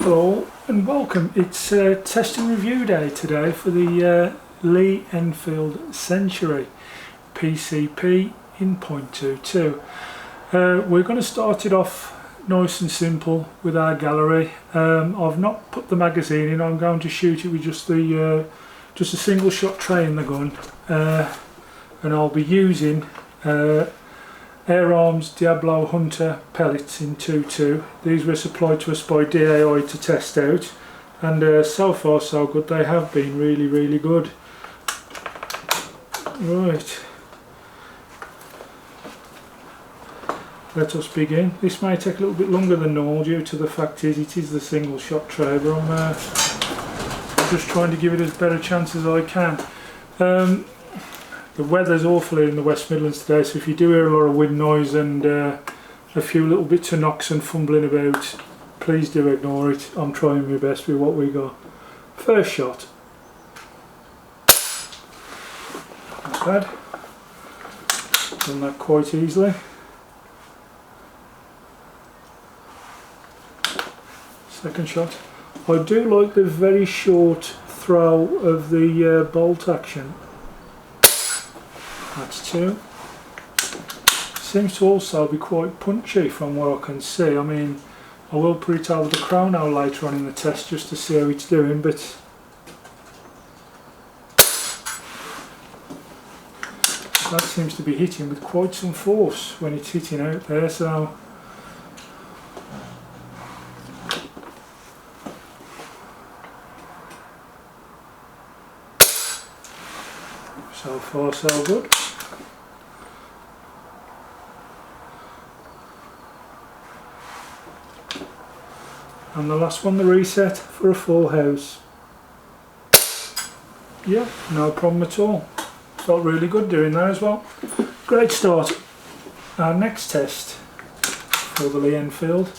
Hello and welcome. It's test and review day today for the Lee Enfield Sentry PCP in .22. We're going to start it off nice and simple with our gallery. I've not put the magazine in. I'm going to shoot it with just a single shot tray in the gun, and I'll be using Air Arms Diablo Hunter pellets in 2.2. These were supplied to us by DAI to test out, and so far so good. They have been really good. Right, let us begin. This may take a little bit longer than normal due to the fact is it is the single shot tray, but I'm just trying to give it as better chance as I can. The weather's awful in the West Midlands today, so if you do hear a lot of wind noise and a few little bits of knocks and fumbling about, please do ignore it. I'm trying my best with what we got. First shot. Not bad. Done that quite easily. Second shot. I do like the very short throw of the bolt action. That's two. Seems to also be quite punchy from what I can see. I mean, I will put it over the chrono later on in the test just to see how it's doing, but that seems to be hitting with quite some force when it's hitting out there, so far so good. And the last one, the reset for a full house. Yeah, no problem at all. Felt really good doing that as well. Great start. Our next test for the Lee Enfield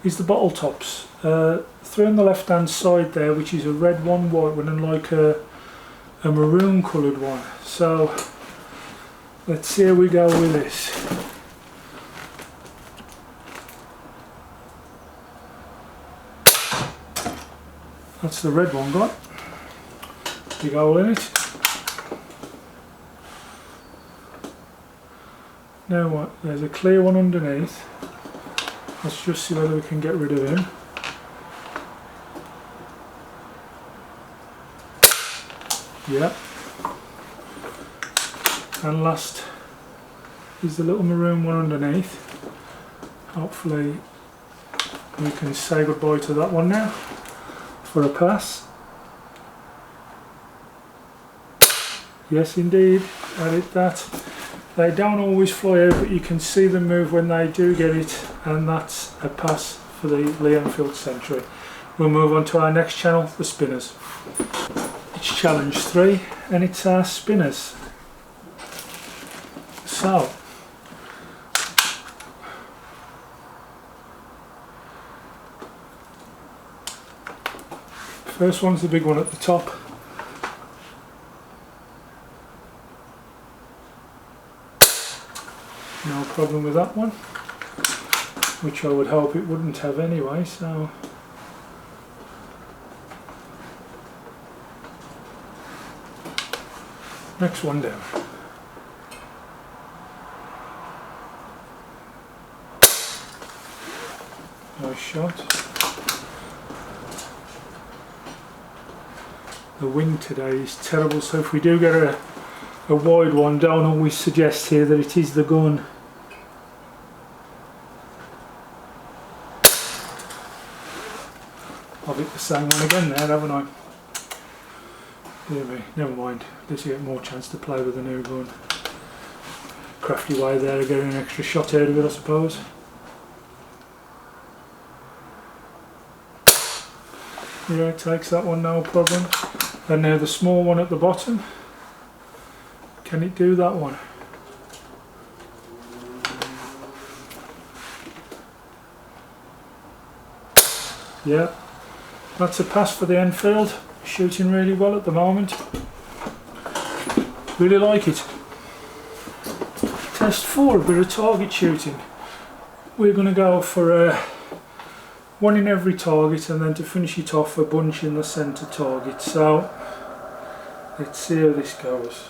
is the bottle tops. Three on the left hand side there, which is a red one, white one, and like a maroon coloured one. So let's see how we go with this. That's the red one got. Big hole in it. Now what? There's a clear one underneath. Let's just see whether we can get rid of him. Yeah. And last is the little maroon one underneath. Hopefully we can say goodbye to that one now for a pass. Yes indeed, that. They don't always fly out, but you can see them move when they do get it, and that's a pass for the Lee Enfield Sentry. We'll move on to our next channel, the spinners. It's challenge 3 and it's our spinners. So first one's the big one at the top. No problem with that one, which I would hope it wouldn't have anyway, so next one down. Nice shot. The wind today is terrible, so if we do get a wide one, don't always suggest here that it is the gun. I've hit the same one again there, haven't I? Dear me, never mind. At least you get more chance to play with the new gun. Crafty way there of getting an extra shot out of it, I suppose. Yeah, takes that one, no problem. And now the small one at the bottom. Can it do that one? Yeah, that's a pass for the Enfield. Shooting really well at the moment. Really like it. Test 4, a bit of target shooting. We're going to go for one in every target, and then to finish it off, a bunch in the centre target. So let's see how this goes.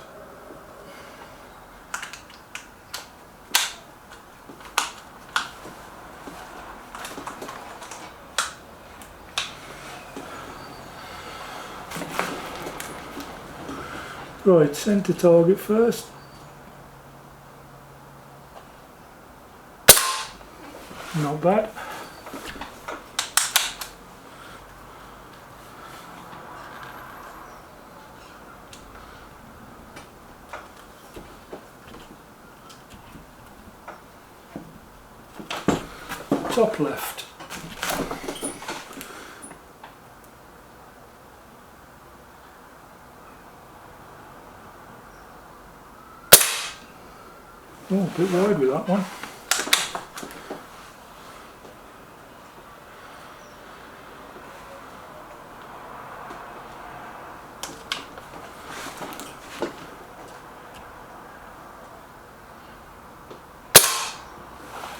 Right, centre target first. Not bad. Top left. Oh, a bit wide with that one.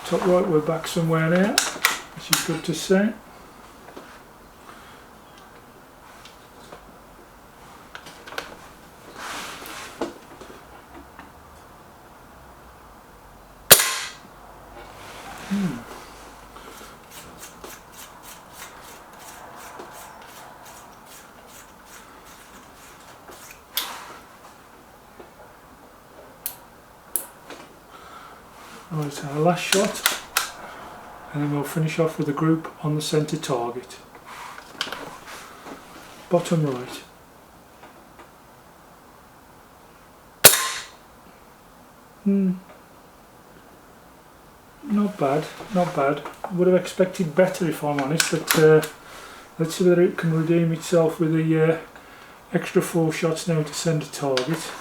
Top right, we're back somewhere there, which is good to see. Right, so our last shot, and then we'll finish off with a group on the centre target. Bottom right. Not bad, not bad. Would have expected better if I'm honest, but let's see whether it can redeem itself with the extra 4 shots now to centre target.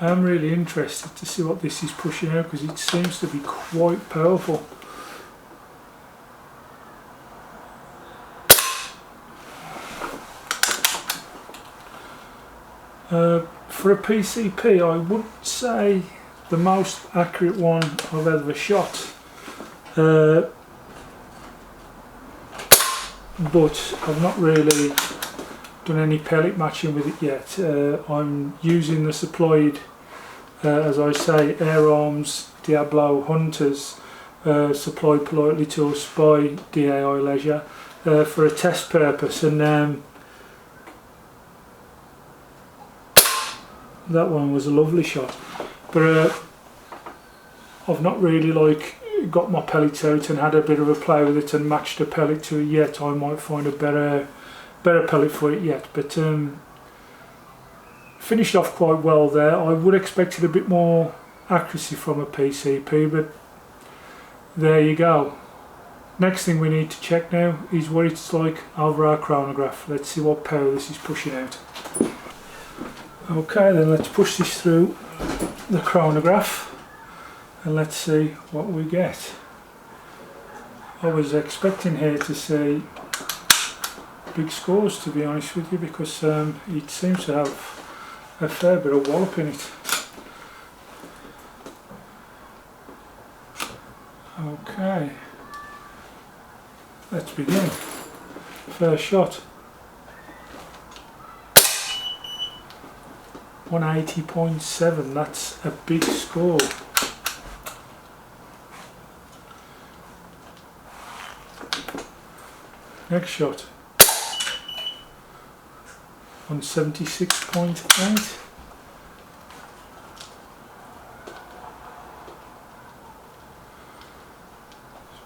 I am really interested to see what this is pushing out, because it seems to be quite powerful. For a PCP, I wouldn't say the most accurate one I've ever shot, but I've not really done any pellet matching with it yet. I'm using the supplied, as I say, Air Arms Diablo Hunters, supplied politely to us by DAI Leisure, for a test purpose, and that one was a lovely shot. But I've not really got my pellets out and had a bit of a play with it and matched a pellet to it yet. I might find a better pellet for it yet, but finished off quite well there. I would expected a bit more accuracy from a PCP, but there you go. Next thing we need to check now is what it's like over our chronograph. Let's see what power this is pushing out. Okay, then let's push this through the chronograph and let's see what we get. I was expecting here to see big scores, to be honest with you, because it seems to have a fair bit of wallop in it. Okay, let's begin. First shot. 180.7, that's a big score. Next shot. 176.8.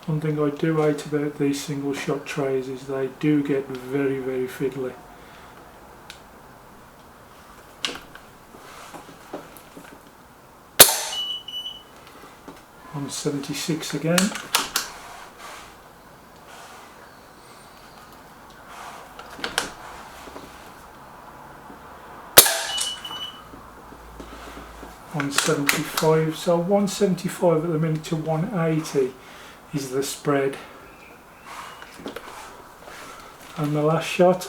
One thing I do hate about these single shot trays is they do get very, very fiddly. 176 again. 175. So 175 at the minute to 180 is the spread. And the last shot,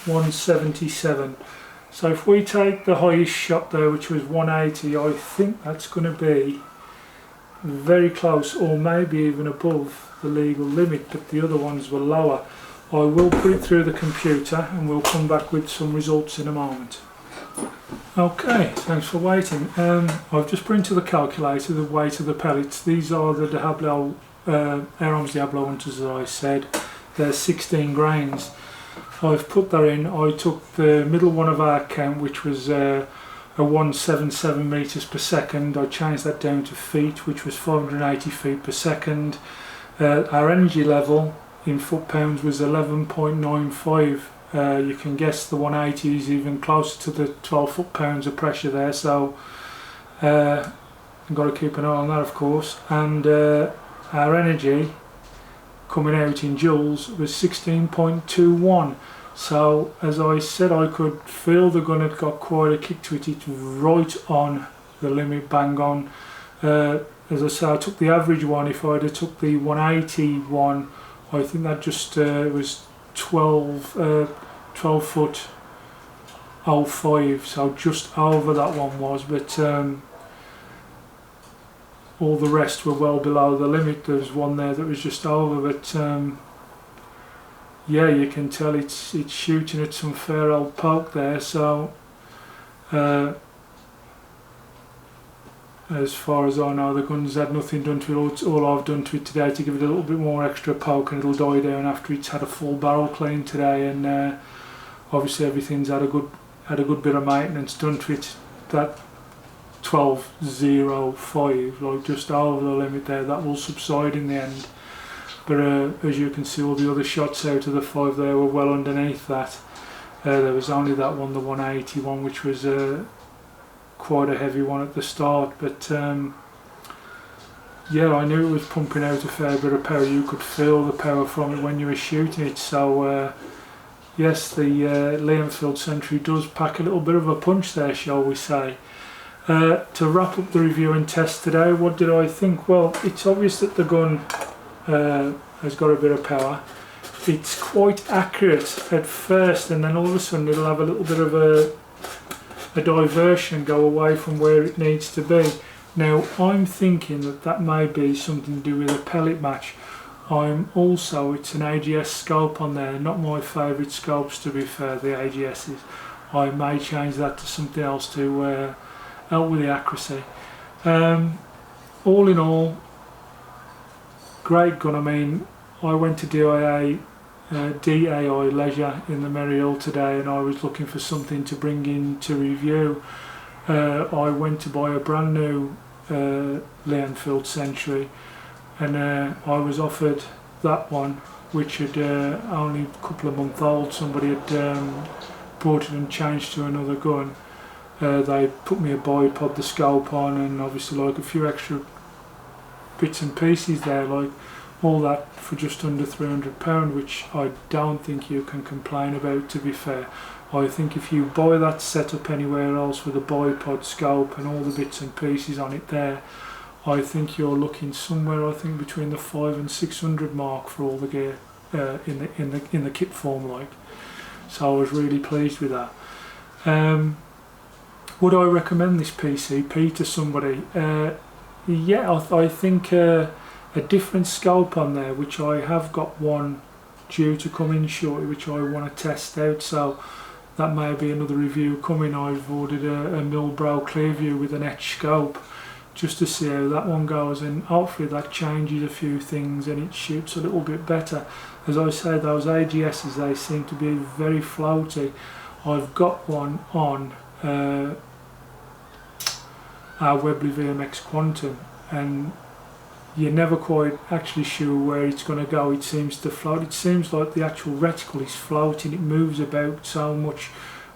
177. So if we take the highest shot there, which was 180, I think that's going to be very close, or maybe even above the legal limit, but the other ones were lower. I will put it through the computer and we'll come back with some results in a moment. Okay, thanks for waiting. I've just put into the calculator the weight of the pellets. These are the Diablo, Air Arms Diablo Hunters, as I said. They're 16 grains. I've put that in. I took the middle one of our count, which was a 177 metres per second. I changed that down to feet, which was 580 feet per second. Our energy level in foot-pounds was 11.95. You can guess the 180 is even closer to the 12 foot-pounds of pressure there, so I've got to keep an eye on that, of course. And our energy coming out in joules was 16.21. So as I said, I could feel the gun had got quite a kick to it. It's right on the limit, bang on. As I say, I took the average one. If I'd have took the 180 one, I think that just was 12 foot 05, so just over that one was, but all the rest were well below the limit. There was one there that was just over, but yeah, you can tell it's shooting at some fair old poke there. So as far as I know, the gun's had nothing done to it. All I've done to it today to give it a little bit more extra poke, and it'll die down after it's had a full barrel clean today. And obviously everything's had a good bit of maintenance done to it. That 12.05, like just over the limit there, that will subside in the end. But as you can see, all the other shots out of the 5 there were well underneath that. There was only that one, the 181, which was quite a heavy one at the start, but yeah, I knew it was pumping out a fair bit of power. You could feel the power from it when you were shooting it. So yes, the Enfield Sentry does pack a little bit of a punch there, shall we say. To wrap up the review and test today, what did I think? Well, it's obvious that the gun has got a bit of power. It's quite accurate at first, and then all of a sudden it'll have a little bit of a diversion, go away from where it needs to be. Now I'm thinking that may be something to do with a pellet match. It's an AGS scope on there, not my favourite scopes to be fair, the AGS's. I may change that to something else to help with the accuracy. All in all, great gun. I mean, I went to DAI Leisure in the Maryhill today, and I was looking for something to bring in to review. I went to buy a brand new Enfield Sentry, and I was offered that one, which had only a couple of months old. Somebody had bought it and changed to another gun. They put me a bipod, the scope on, and obviously like a few extra bits and pieces there, like all that for just under £300, which I don't think you can complain about, to be fair. I think if you buy that setup anywhere else with a bipod, scope and all the bits and pieces on it there, I think you're looking somewhere, I think between the 500 and 600 mark for all the gear in the kit form, like. So I was really pleased with that. Would I recommend this PCP to somebody? Yeah, I think a different scope on there, which I have got one due to come in shortly, which I want to test out, so that may be another review coming. I've ordered a Milbrow Clearview with an etch scope just to see how that one goes, and hopefully that changes a few things and it shoots a little bit better. As I say, those AGS's, they seem to be very floaty. I've got one on our Webley VMX Quantum, and you're never quite actually sure where it's going to go. It seems to float. It seems like the actual reticle is floating. It moves about so much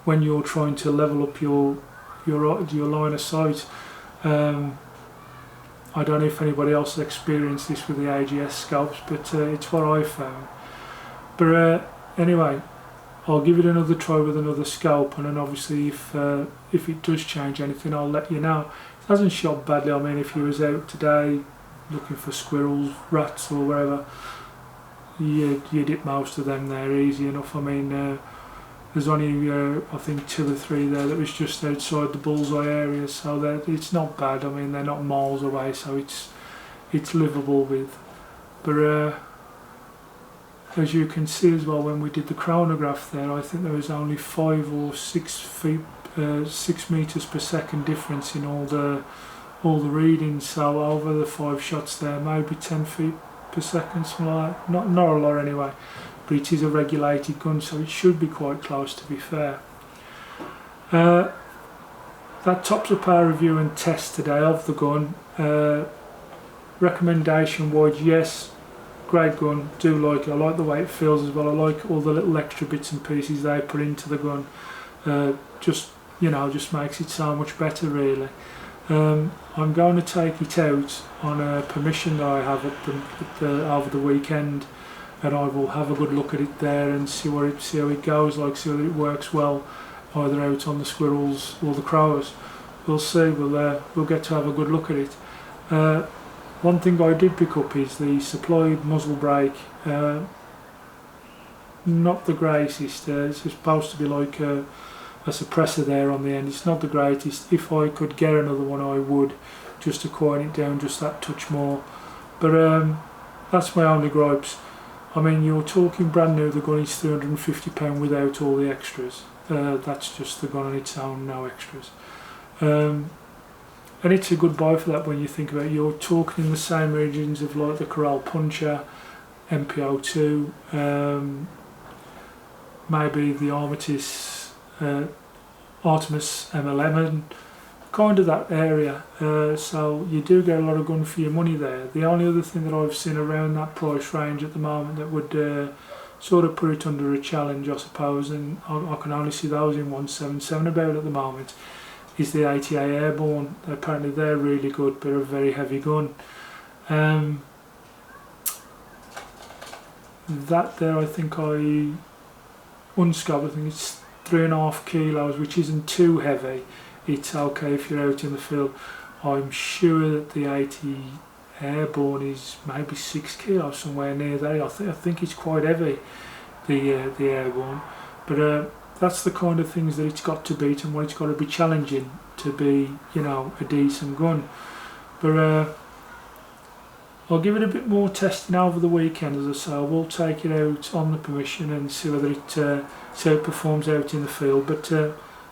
when you're trying to level up your line of sight. I don't know if anybody else has experienced this with the AGS scopes, but it's what I found. But anyway, I'll give it another try with another scope, and then obviously if it does change anything, I'll let you know. It hasn't shot badly. I mean, if you was out today looking for squirrels, rats or wherever, you'd hit most of them there easy enough. I mean, there's only I think 2 or 3 there that was just outside the bullseye area, so it's not bad. I mean, they're not miles away, so it's livable with. But as you can see as well, when we did the chronograph there, I think there was only 5 or 6 feet, 6 meters per second difference in all the readings. So over the 5 shots there, maybe 10 feet per second, something like that. Not a lot anyway, but it is a regulated gun, so it should be quite close, to be fair. That tops up our review and test today of the gun. Recommendation wise, yes, great gun, do like it. I like the way it feels as well. I like all the little extra bits and pieces they put into the gun. Just makes it so much better, really. I'm going to take it out on a permission that I have over the weekend, and I will have a good look at it there and see how it goes, see whether it works well either out on the squirrels or the crows. We'll see. We'll get to have a good look at it. One thing I did pick up is the supplied muzzle brake. Not the greatest. It's supposed to be like a suppressor there on the end. It's not the greatest. If I could get another one, I would, just to quiet it down just that touch more. But that's my only gripes. I mean, you're talking brand new, the gun is £350 without all the extras. That's just the gun on its own, no extras. And it's a good buy for that when you think about it. You're talking in the same regions of like the Corral Puncher, MPO2, maybe the Artemis M11, kind of that area. So you do get a lot of gun for your money there. The only other thing that I've seen around that price range at the moment that would sort of put it under a challenge, I suppose, and I can only see those in 177 about at the moment, is the 80A Airborne. Apparently they're really good, but a very heavy gun. That there, I think unscoped, I think it's 3.5 kilos, which isn't too heavy. It's okay if you're out in the field. I'm sure that the 80 Airborne is maybe 6 kilos, somewhere near there. I think it's quite heavy, the Airborne. But that's the kind of things that it's got to beat and what it's got to be challenging to be, a decent gun. But I'll give it a bit more testing over the weekend, as I say. I will take it out on the permission and see whether it performs out in the field. But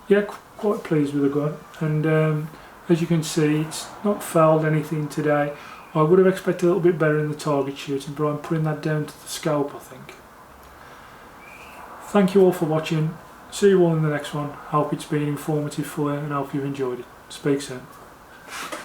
yeah, quite pleased with the gun. And as you can see, it's not fouled anything today. I would have expected a little bit better in the target shooting, but I'm putting that down to the scope, I think. Thank you all for watching. See you all in the next one. Hope it's been informative for you and hope you've enjoyed it. Speak soon.